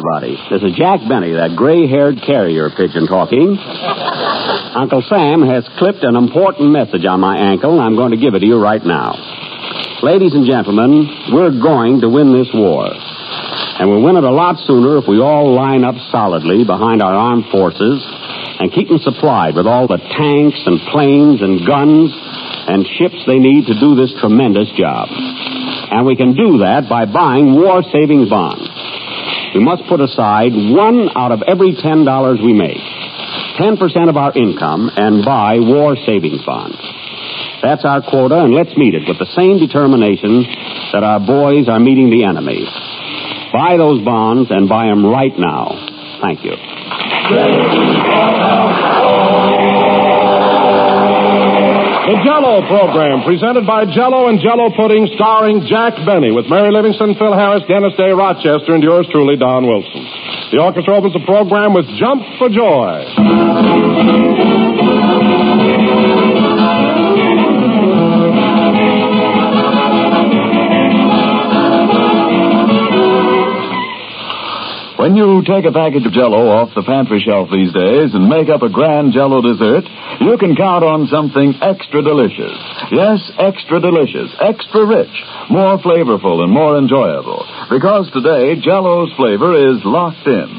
everybody. This is Jack Benny, that gray-haired carrier pigeon talking. Uncle Sam has clipped an important message on my ankle, and I'm going to give it to you right now. Ladies and gentlemen, we're going to win this war. And we'll win it a lot sooner if we all line up solidly behind our armed forces and keep them supplied with all the tanks and planes and guns and ships they need to do this tremendous job. And we can do that by buying war savings bonds. We must put aside $1 out of every $10 we make, 10% of our income, and buy war savings bonds. That's our quota, and let's meet it with the same determination that our boys are meeting the enemy. Buy those bonds and buy them right now. Thank you. The Jell-O program, presented by Jell-O and Jell-O Pudding, starring Jack Benny, with Mary Livingston, Phil Harris, Dennis Day, Rochester, and yours truly, Don Wilson. The orchestra opens the program with Jump for Joy. When you take a package of Jell-O off the pantry shelf these days and make up a grand Jell-O dessert, you can count on something extra delicious. Yes, extra delicious, extra rich, more flavorful and more enjoyable. Because today, Jell-O's flavor is locked in.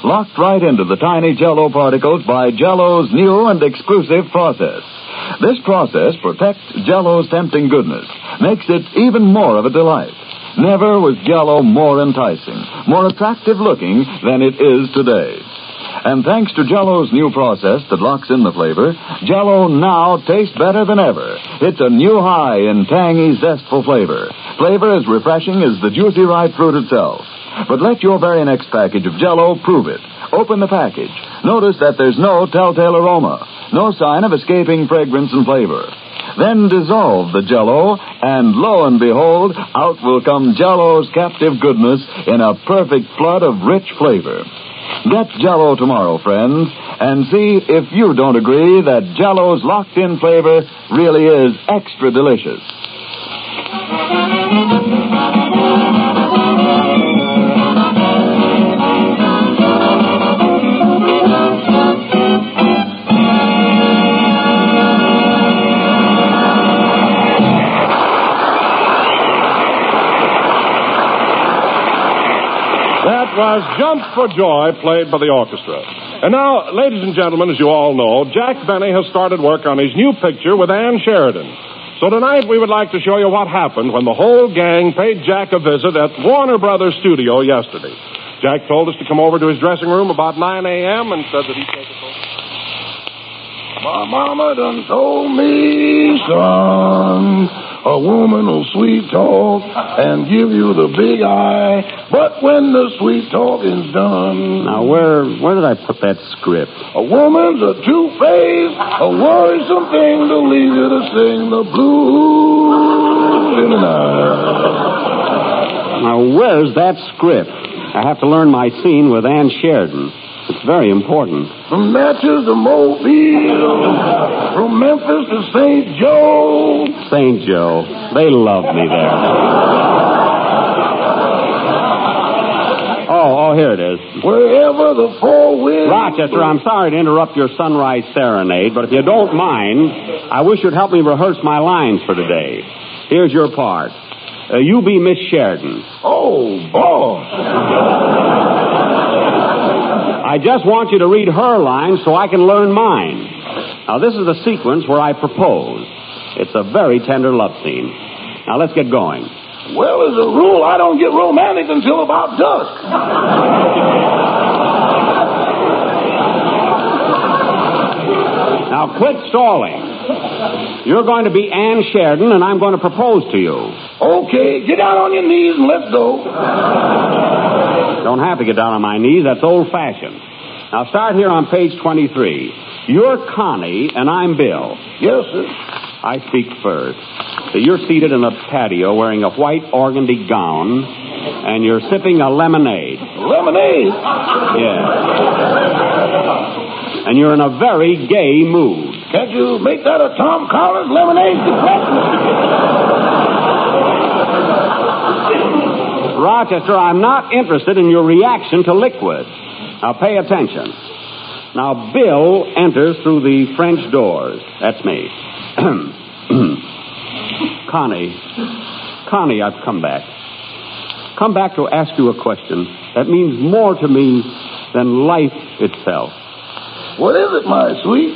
Locked right into the tiny Jell-O particles by Jell-O's new and exclusive process. This process protects Jell-O's tempting goodness, makes it even more of a delight. Never was Jell-O more enticing, more attractive looking than it is today. And thanks to Jell-O's new process that locks in the flavor, Jell-O now tastes better than ever. It's a new high in tangy, zestful flavor. Flavor as refreshing as the juicy ripe fruit itself. But let your very next package of Jell-O prove it. Open the package. Notice that there's no telltale aroma, no sign of escaping fragrance and flavor. Then dissolve the Jell-O, and lo and behold, out will come Jell-O's captive goodness in a perfect flood of rich flavor. Get Jell-O tomorrow, friends, and see if you don't agree that Jell-O's locked-in flavor really is extra delicious. That was Jump for Joy, played by the orchestra. And now, ladies and gentlemen, as you all know, Jack Benny has started work on his new picture with Ann Sheridan. So tonight we would like to show you what happened when the whole gang paid Jack a visit at Warner Brothers Studio yesterday. Jack told us to come over to his dressing room about 9 a.m. and said that he'd take us over. My mama done told me, son, a woman will sweet talk and give you the big eye, but when the sweet talking's done... Now, where did I put that script? A woman's a two-faced, a worrisome thing to leave you to sing the blues in the night. Now, where's that script? I have to learn my scene with Ann Sheridan. It's very important. From Natchez to Mobile, from Memphis to St. Joe. St. Joe. They love me there. Oh, here it is. Wherever the four winds... Rochester, I'm sorry to interrupt your sunrise serenade, but if you don't mind, I wish you'd help me rehearse my lines for today. Here's your part. You be Miss Sheridan. Oh, boss. I just want you to read her lines so I can learn mine. Now, this is the sequence where I propose. It's a very tender love scene. Now, let's get going. Well, as a rule, I don't get romantic until about dusk. Now, quit stalling. You're going to be Ann Sheridan, and I'm going to propose to you. Okay, get down on your knees and let's go. Don't have to get down on my knees. That's old-fashioned. Now, start here on page 23. You're Connie, and I'm Bill. Yes, sir. I speak first. So you're seated in the patio wearing a white organdy gown, and you're sipping a lemonade. Lemonade? Yeah. And you're in a very gay mood. Can't you make that a Tom Collins lemonade depression? Rochester, I'm not interested in your reaction to liquid. Now, pay attention. Now, Bill enters through the French doors. That's me. Connie, I've come back. Come back to ask you a question that means more to me than life itself. What is it, my sweet?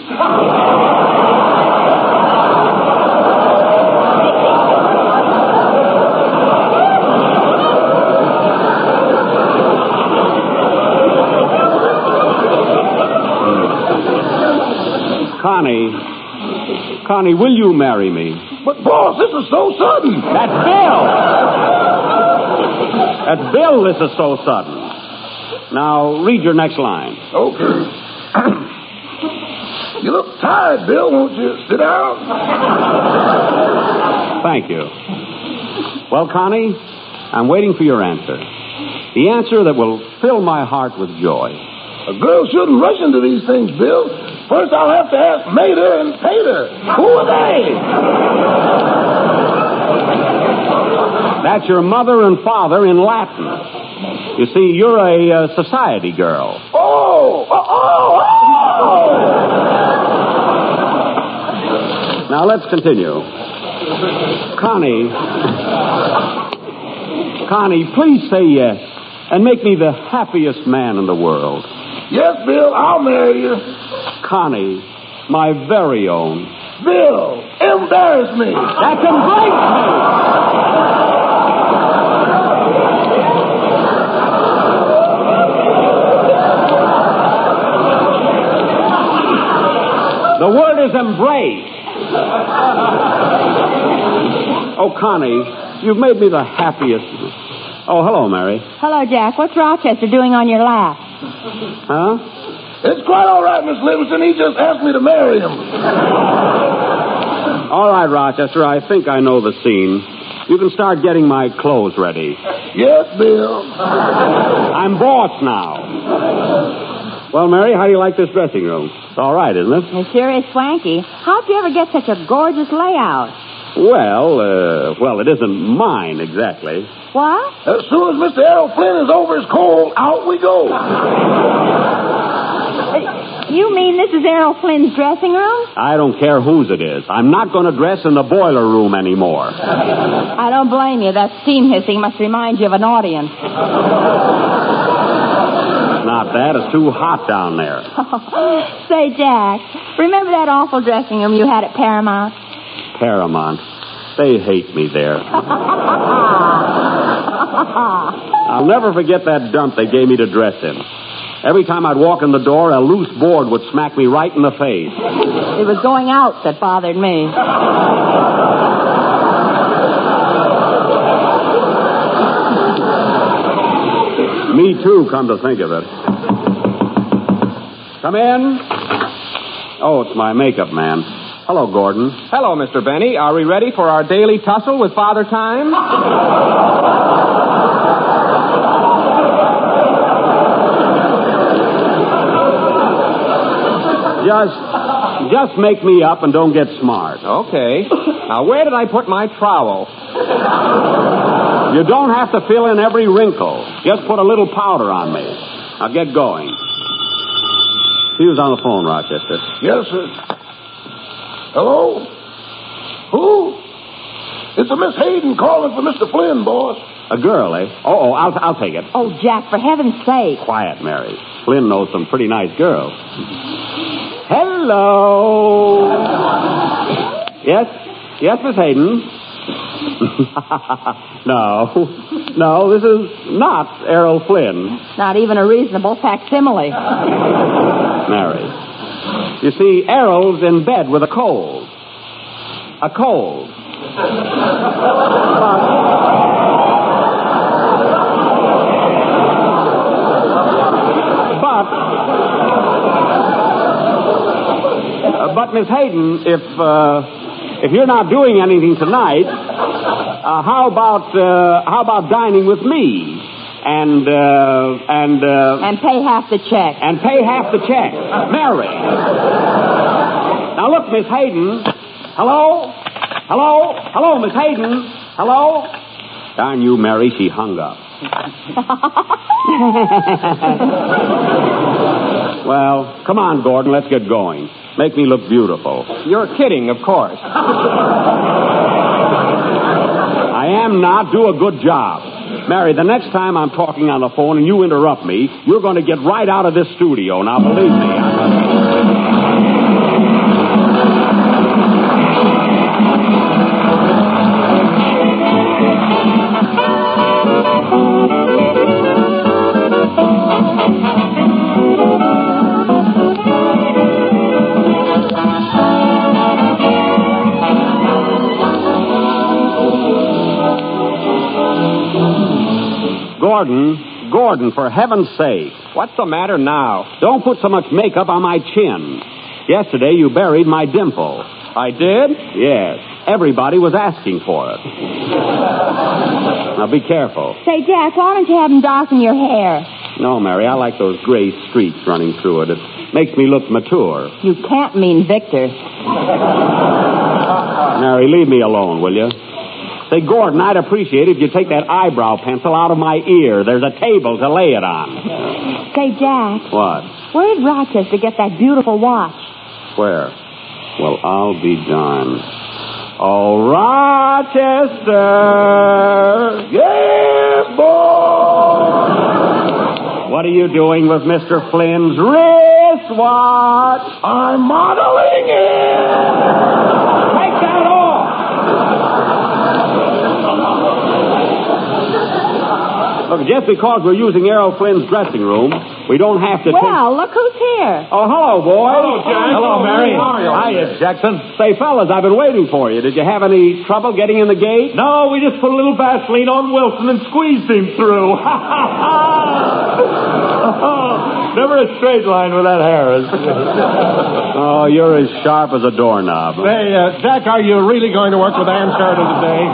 Connie, will you marry me? But, boss, this is so sudden. That's Bill! That's Bill, this is so sudden. Now, read your next line. Okay. You look tired, Bill. Won't you sit down? Thank you. Well, Connie, I'm waiting for your answer. The answer that will fill my heart with joy. A girl shouldn't rush into these things, Bill. First, I'll have to ask Mater and Pater. Who are they? That's your mother and father in Latin. You see, you're a society girl. Oh! Now, let's continue. Connie, please say yes and make me the happiest man in the world. Yes, Bill, I'll marry you. Connie, my very own. Bill, embarrass me. That embrace me. The word is embrace. Oh, Connie, you've made me the happiest. Oh, hello, Mary. Hello, Jack. What's Rochester doing on your lap? Huh? It's quite all right, Miss Livingston. He just asked me to marry him. All right, Rochester, I think I know the scene. You can start getting my clothes ready. Yes, Bill. I'm boss now. Well, Mary, how do you like this dressing room? It's all right, isn't it? It sure is swanky. How'd you ever get such a gorgeous layout? Well, it isn't mine exactly. What? As soon as Mr. Errol Flynn is over his coal, out we go. You mean this is Errol Flynn's dressing room? I don't care whose it is. I'm not going to dress in the boiler room anymore. I don't blame you. That steam hissing must remind you of an audience. Not that. It's too hot down there. Say, Jack, remember that awful dressing room you had at Paramount? Paramount. They hate me there. I'll never forget that dump they gave me to dress in. Every time I'd walk in the door, a loose board would smack me right in the face. It was going out that bothered me. Me too, come to think of it. Come in. Oh, it's my makeup man. Hello, Gordon. Hello, Mr. Benny. Are we ready for our daily tussle with Father Time? Just make me up and don't get smart. Okay. Now, where did I put my trowel? You don't have to fill in every wrinkle. Just put a little powder on me. Now, get going. He was on the phone, Rochester. Yes, sir. Hello? Who? It's a Miss Hayden calling for Mr. Flynn, boss. A girl, eh? Oh, I'll take it. Oh, Jack, for heaven's sake. Quiet, Mary. Flynn knows some pretty nice girls. Hello. Yes, Miss Hayden. No, this is not Errol Flynn. Not even a reasonable facsimile. Mary. You see, Errol's in bed with a cold. A cold. But Miss Hayden, if you're not doing anything tonight, how about dining with me and pay half the check. And pay half the check, Mary. Now look, Miss Hayden. Hello, Miss Hayden. Hello. Darn you, Mary. She hung up. Well, come on, Gordon, let's get going. Make me look beautiful. You're kidding, of course. I am not. Do a good job. Mary, the next time I'm talking on the phone and you interrupt me, you're going to get right out of this studio. Now, believe me. Gordon, for heaven's sake. What's the matter now? Don't put so much makeup on my chin. Yesterday you buried my dimple. I did? Yes. Everybody was asking for it. Now be careful. Say, Jack, why don't you have him darken your hair? No, Mary, I like those gray streaks running through it. It makes me look mature. You can't mean Victor. Mary, leave me alone, will you? Say, Gordon, I'd appreciate it if you take that eyebrow pencil out of my ear. There's a table to lay it on. Say, Jack. What? Where did Rochester get that beautiful watch? Where? Well, I'll be darned. Oh, Rochester! Yes, boy! What are you doing with Mr. Flynn's wristwatch? I'm modeling it! Take that off! Look, just because we're using Errol Flynn's dressing room, we don't have to... Well, look who's here. Oh, hello, boys. Hello, Jack. Hello, Mary. Hiya, Jackson. Say, fellas, I've been waiting for you. Did you have any trouble getting in the gate? No, we just put a little Vaseline on Wilson and squeezed him through. Never a straight line with that Harris. Oh, you're as sharp as a doorknob. Say, Jack, are you really going to work with Ann Sheridan today?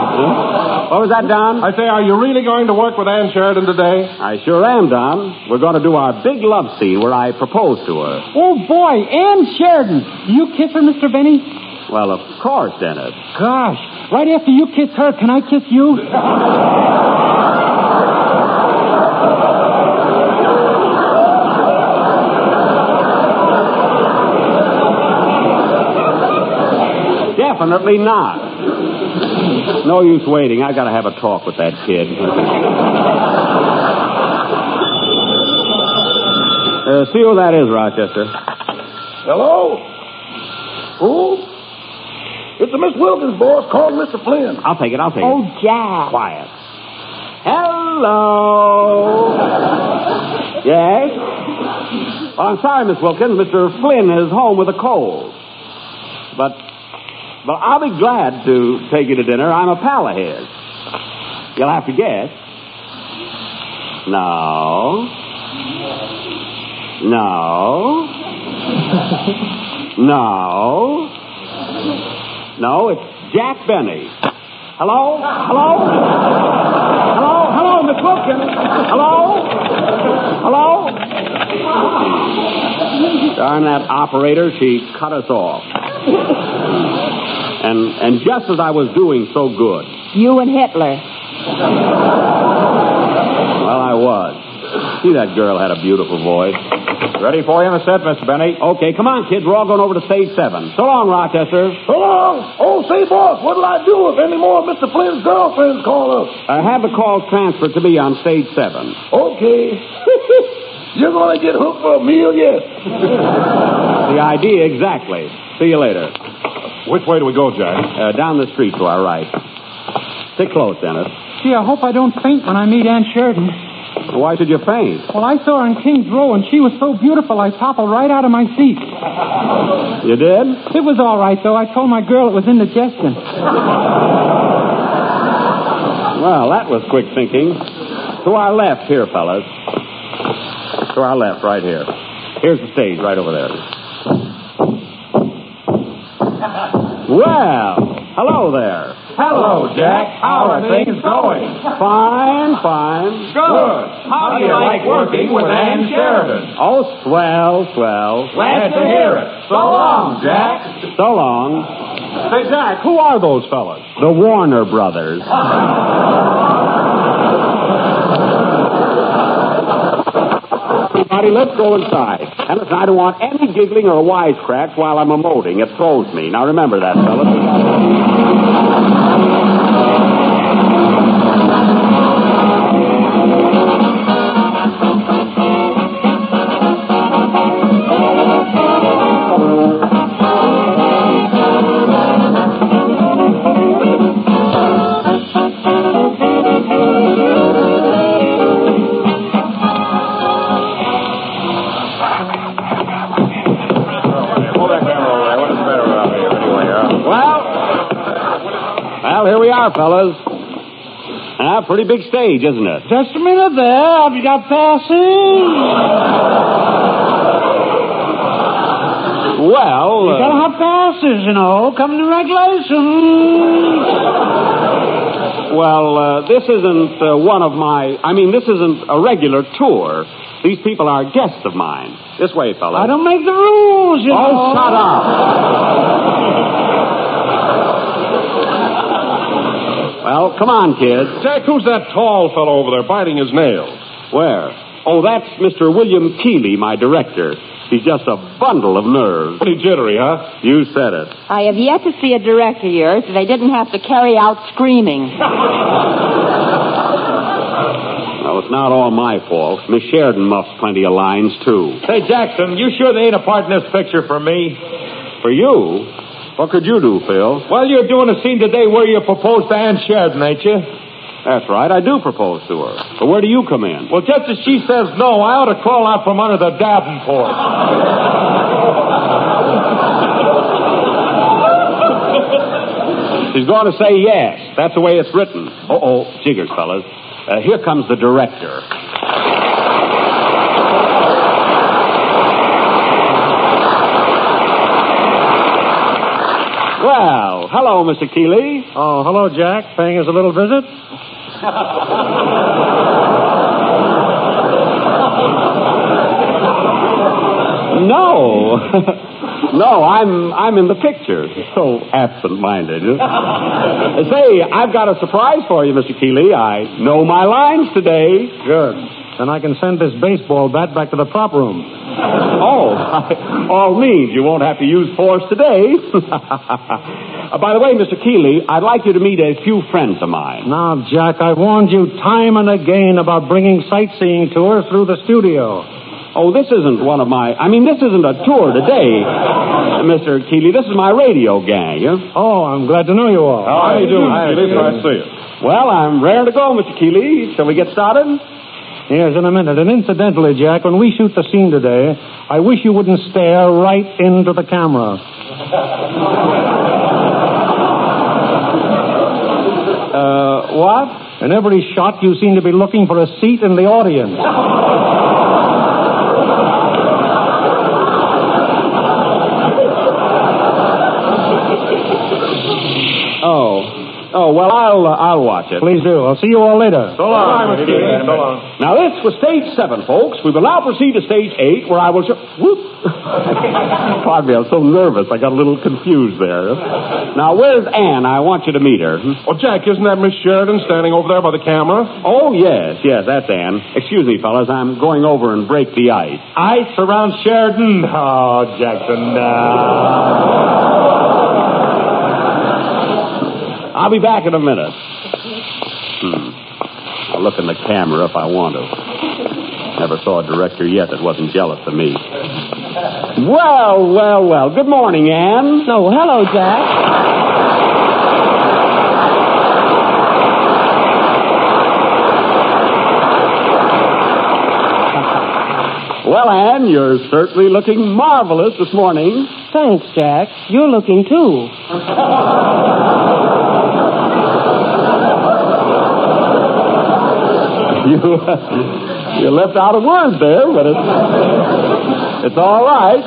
What was that, Don? I say, are you really going to work with Ann Sheridan today? I sure am, Don. We're going to do our big love scene where I propose to her. Oh, boy, Ann Sheridan. Do you kiss her, Mr. Benny? Well, of course, Dennis. Gosh, right after you kiss her, can I kiss you? Definitely not. No use waiting. I got to have a talk with that kid. See who that is, Rochester. Hello? Who? It's a Miss Wilkins, boss. Call Mr. Flynn. I'll take it. Oh, Jack. Quiet. Hello. Yes? Oh, I'm sorry, Miss Wilkins. Mr. Flynn is home with a cold. But I'll be glad to take you to dinner. I'm a pal of his. You'll have to guess. No. No. No. No, it's Jack Benny. Hello? Hello? Hello? Hello, Miss Wilkins. Hello? Hello? Darn that operator, she cut us off. And just as I was doing so good. You and Hitler. Well, I was. See, that girl had a beautiful voice. Ready for you on the set, Mr. Benny? Okay, come on, kids. We're all going over to stage 7. So long, Rochester. So long. Oh, say, boss, what'll I do if any more of Mr. Flynn's girlfriends call up? Have the call transferred to me on stage 7. Okay. You're going to get hooked for a meal yet. The idea, exactly. See you later. Which way do we go, Jack? Down the street to our right. Stick close, Dennis. Gee, I hope I don't faint when I meet Ann Sheridan. Why should you faint? Well, I saw her in King's Row, and she was so beautiful I toppled right out of my seat. You did? It was all right, though. I told my girl it was indigestion. Well, that was quick thinking. To our left here, fellas. To our left, right here. Here's the stage, right over there. Well, hello there. Hello, Jack. How are things going? Fine. Good. How do you like working with Ann Sheridan? Oh, swell. Glad to hear it. So long, Jack. So long. Say, Jack, who are those fellas? The Warner Brothers. everybody, let's go inside. And listen, I don't want any giggling or wisecracks while I'm emoting. It throws me. Now, remember that, fellas. Well, here we are, fellas. Pretty big stage, isn't it? Just a minute there. Have you got passes? Well, You gotta have passes, you know. Come to regulations. well, this isn't this isn't a regular tour. These people are guests of mine. This way, fellas. I don't make the rules, you know. Oh, shut up. Well, come on, kids. Jack, who's that tall fellow over there biting his nails? Where? Oh, that's Mr. William Keeley, my director. He's just a bundle of nerves. Pretty jittery, huh? You said it. I have yet to see a director of yours so they didn't have to carry out screaming. Well, it's not all my fault. Miss Sheridan muffs plenty of lines, too. Say, Jackson, you sure they ain't a part in this picture for me? For you? What could you do, Phil? Well, you're doing a scene today where you propose to Ann Sheridan, ain't you? That's right, I do propose to her. But where do you come in? Well, just as she says no, I ought to crawl out from under the Davenport. She's going to say yes. That's the way it's written. Uh-oh, jiggers, fellas. Here comes the director. Well, hello, Mr. Keeley. Oh, hello, Jack. Paying us a little visit? No. No, I'm in the picture. So absent-minded. Say, I've got a surprise for you, Mr. Keeley. I know my lines today. Good. Then I can send this baseball bat back to the prop room. Oh, by all means, you won't have to use force today. By the way, Mr. Keeley, I'd like you to meet a few friends of mine. Now, Jack, I've warned you time and again about bringing sightseeing tours through the studio. Oh, this isn't this isn't a tour today, Mr. Keeley. This is my radio gang. Oh, I'm glad to know you all. How do you do, Keeley? Nice to see you. Well, I'm raring to go, Mr. Keeley. Shall we get started? Yes, in a minute. And incidentally, Jack, when we shoot the scene today, I wish you wouldn't stare right into the camera. What? In every shot, you seem to be looking for a seat in the audience. Oh, well, I'll watch it. Please do. I'll see you all later. So long, Mr. Keeley. So long. Now, this was stage 7, folks. We will now proceed to stage 8, where I will show... Whoop! Pardon me, I'm so nervous. I got a little confused there. Now, where's Ann? I want you to meet her. Oh, Jack, isn't that Miss Sheridan standing over there by the camera? Oh, yes, that's Ann. Excuse me, fellas. I'm going over and break the ice. Ice around Sheridan? Oh, Jackson, I'll be back in a minute. I'll look in the camera if I want to. Never saw a director yet that wasn't jealous of me. Well. Good morning, Ann. Oh, hello, Jack. Well, Ann, you're certainly looking marvelous this morning. Thanks, Jack. You're looking, too. You left out a word there, but it's all right.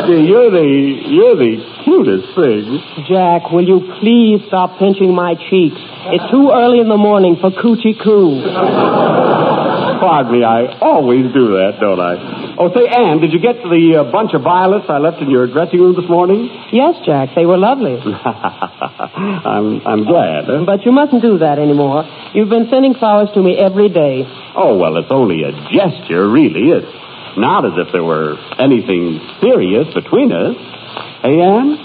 See, you're the cutest thing. Jack, will you please stop pinching my cheeks? It's too early in the morning for coochie coo. Pardon me, I always do that, don't I? Oh, say, Ann, did you get the bunch of violets I left in your dressing room this morning? Yes, Jack, they were lovely. I'm glad. Huh? But you mustn't do that anymore. You've been sending flowers to me every day. Oh, well, it's only a gesture, really. It's not as if there were anything serious between us. Hey, Ann?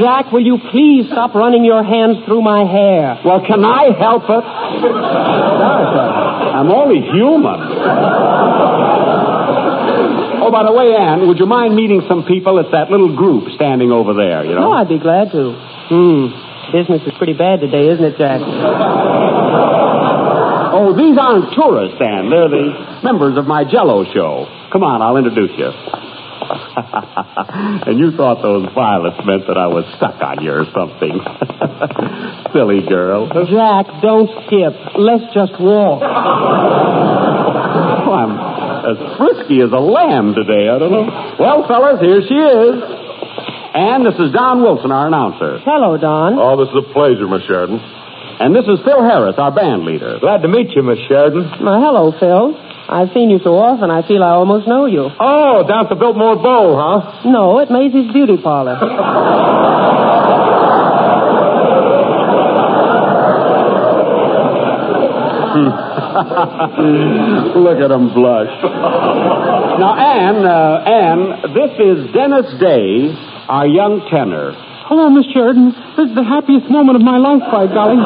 Jack, will you please stop running your hands through my hair? Well, can I help it? I'm only human. Oh, by the way, Ann, would you mind meeting some people? It's that little group standing over there, you know? Oh, I'd be glad to. Business is pretty bad today, isn't it, Jack? Oh, these aren't tourists, Ann. They're the members of my Jell-O show. Come on, I'll introduce you. And you thought those violets meant that I was stuck on you or something. Silly girl. Jack, don't skip. Let's just walk. Oh, I'm as frisky as a lamb today, I don't know. Well, fellas, here she is. And this is Don Wilson, our announcer. Hello, Don. Oh, this is a pleasure, Miss Sheridan. And this is Phil Harris, our band leader. Glad to meet you, Miss Sheridan. Well, hello, Phil. I've seen you so often, I feel I almost know you. Oh, down at the Biltmore Bowl, huh? No, at Maisie's Beauty Parlor. Look at him blush. Now, Ann, this is Dennis Day, our young tenor. Hello, Miss Sheridan. This is the happiest moment of my life, by golly.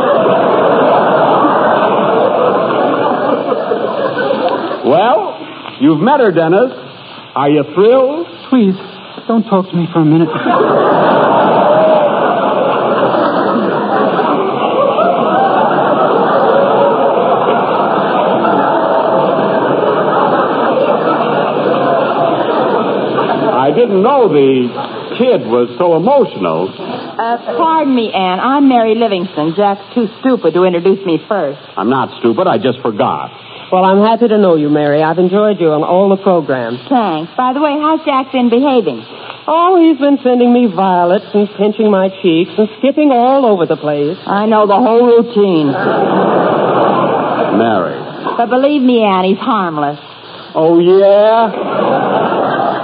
Well, you've met her, Dennis. Are you thrilled? Please, don't talk to me for a minute. I didn't know the kid was so emotional. Pardon me, Ann. I'm Mary Livingston. Jack's too stupid to introduce me first. I'm not stupid. I just forgot. Well, I'm happy to know you, Mary. I've enjoyed you on all the programs. Thanks. By the way, how's Jack been behaving? Oh, he's been sending me violets and pinching my cheeks and skipping all over the place. I know the whole routine. Mary. But believe me, Ann, he's harmless. Oh, yeah?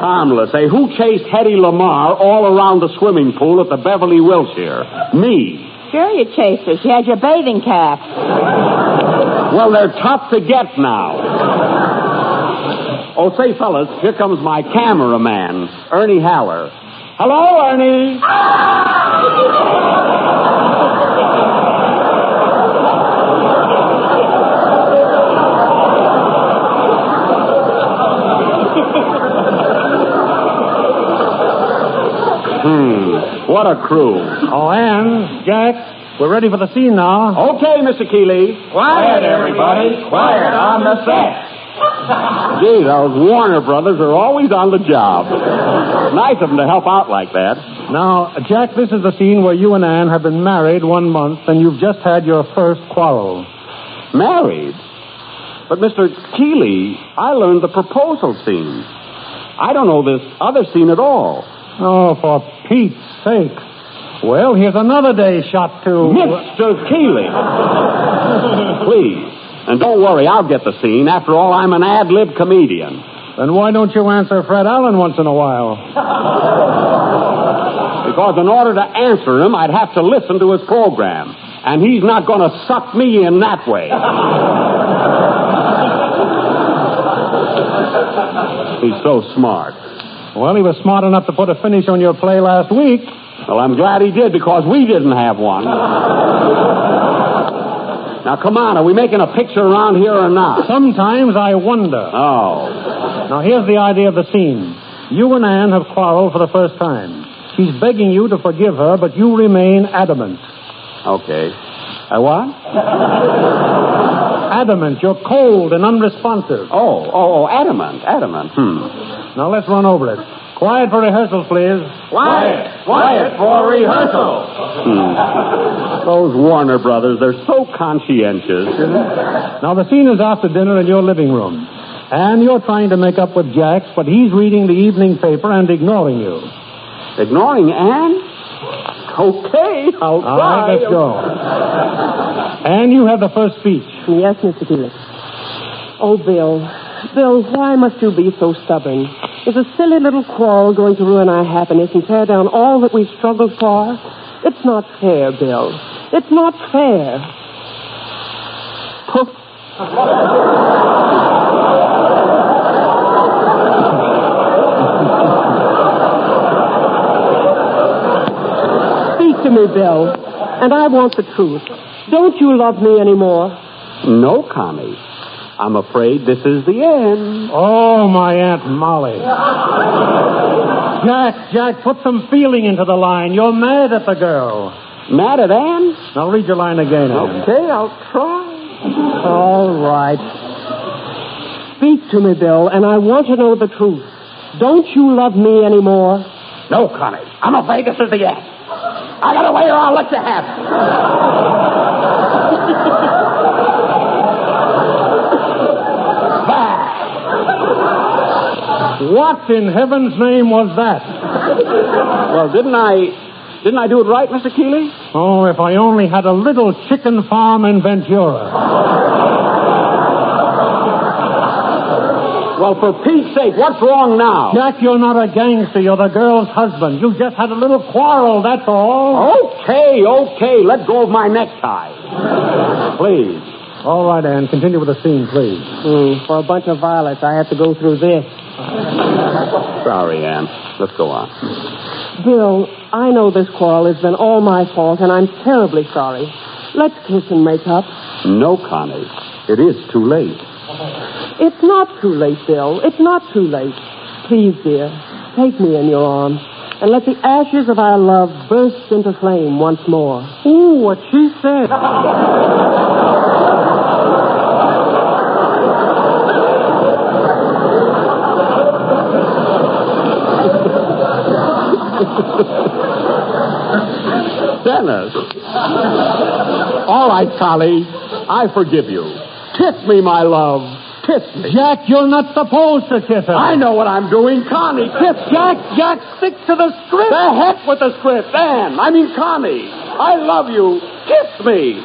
Harmless. Hey, who chased Hedy Lamarr all around the swimming pool at the Beverly Wilshire? Me. Sure you chased her. She had your bathing cap. Well, they're tough to get now. Oh, say, fellas, here comes my cameraman, Ernie Haller. Hello, Ernie. What a crew. Oh, Ann, Jack, we're ready for the scene now. Okay, Mr. Keeley. Quiet, everybody. Quiet on the set. Gee, those Warner brothers are always on the job. Nice of them to help out like that. Now, Jack, this is the scene where you and Ann have been married 1 month and you've just had your first quarrel. Married? But, Mr. Keeley, I learned the proposal scene. I don't know this other scene at all. Oh, for Pete's sake. Well, here's another day shot to... Mr. Keeley. Please. And don't worry, I'll get the scene. After all, I'm an ad-lib comedian. Then why don't you answer Fred Allen once in a while? Because in order to answer him, I'd have to listen to his program. And he's not going to suck me in that way. He's so smart. Well, he was smart enough to put a finish on your play last week. Well, I'm glad he did, because we didn't have one. Now, come on, are we making a picture around here or not? Sometimes I wonder. Oh. Now, here's the idea of the scene. You and Ann have quarreled for the first time. She's begging you to forgive her, but you remain adamant. Okay. What? Adamant. You're cold and unresponsive. Oh, adamant. Now, let's run over it. Quiet for rehearsals, please. Quiet for rehearsal. Those Warner brothers, they're so conscientious. Now, the scene is after dinner in your living room. And you're trying to make up with Jack, but he's reading the evening paper and ignoring you. Ignoring Ann? Okay, I'll try. All right, let's go. And you have the first speech. Yes, Mr. Keeley. Oh, Bill. Bill, why must you be so stubborn? Is a silly little quarrel going to ruin our happiness and tear down all that we've struggled for? It's not fair, Bill. It's not fair. Poof. Speak to me, Bill, and I want the truth. Don't you love me anymore? No, Connie. I'm afraid this is the end. Oh, my Aunt Molly. Jack, put some feeling into the line. You're mad at the girl. Mad at Ann? Now read your line again, Ann. Okay, I'll try. All right. Speak to me, Bill, and I want to know the truth. Don't you love me anymore? No, Connie. I'm afraid this is the end. I got away or I'll let you have it. What in heaven's name was that? Well, didn't I do it right, Mr. Keeley? Oh, if I only had a little chicken farm in Ventura. Well, for Pete's sake, what's wrong now? Jack, you're not a gangster. You're the girl's husband. You just had a little quarrel, that's all. Okay. Let go of my necktie. Please. All right, Ann. Continue with the scene, please. For a bunch of violets, I have to go through this. Sorry, Ann. Let's go on. Bill, I know this quarrel has been all my fault, and I'm terribly sorry. Let's kiss and make up. No, Connie. It is too late. It's not too late, Bill. It's not too late. Please, dear, take me in your arms and let the ashes of our love burst into flame once more. Ooh, what she said. Dennis. All right, Connie. I forgive you. Kiss me, my love. Kiss me. Jack, you're not supposed to kiss her. I know what I'm doing. Connie, kiss Jack, stick to the script. The heck with the script. Connie. I love you. Kiss me.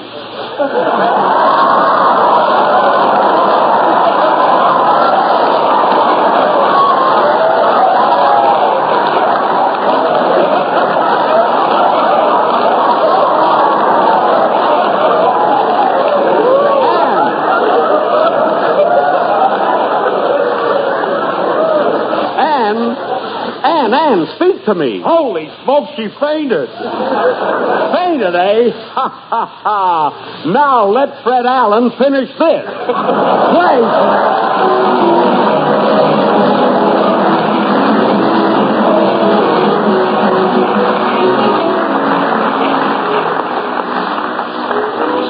Ann, speak to me. Holy smoke, she fainted. Fainted, eh? Ha, ha, ha. Now let Fred Allen finish this. Play.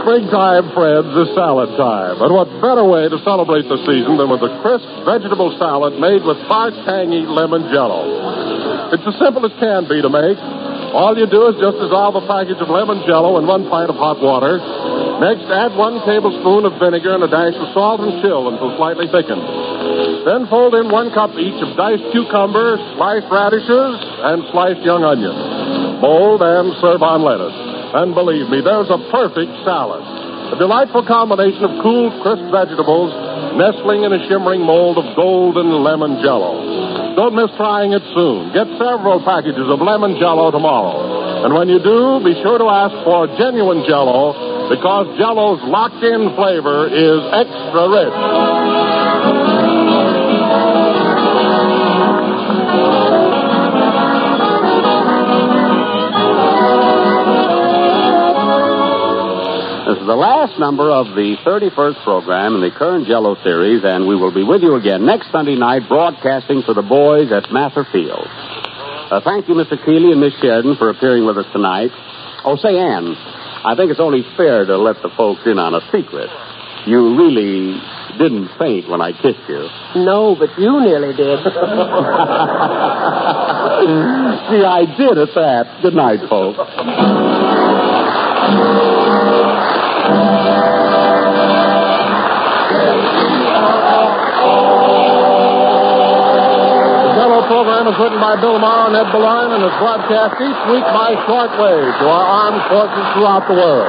Springtime, friends, is salad time. And what better way to celebrate the season than with a crisp vegetable salad made with tart, tangy lemon Jell-O. It's as simple as can be to make. All you do is just dissolve a package of lemon Jell-O in 1 pint of hot water. Next, add 1 tablespoon of vinegar and a dash of salt and chill until slightly thickened. Then fold in 1 cup each of diced cucumber, sliced radishes, and sliced young onion. Mold and serve on lettuce. And believe me, there's a perfect salad. A delightful combination of cool, crisp vegetables nestling in a shimmering mold of golden lemon Jell-O. Don't miss trying it soon. Get several packages of lemon Jell-O tomorrow. And when you do, be sure to ask for genuine Jell-O, because Jell-O's locked-in flavor is extra rich. This is the last number of the 31st program in the current Jell-O series, and we will be with you again next Sunday night broadcasting for the boys at Mather Field. Thank you, Mr. Keeley and Miss Sheridan, for appearing with us tonight. Oh, say, Ann, I think it's only fair to let the folks in on a secret. You really didn't faint when I kissed you. No, but you nearly did. See, I did at that. Good night, folks. Program is written by Bill Maher and Ed Beline and is broadcast each week by shortwave to our armed forces throughout the world.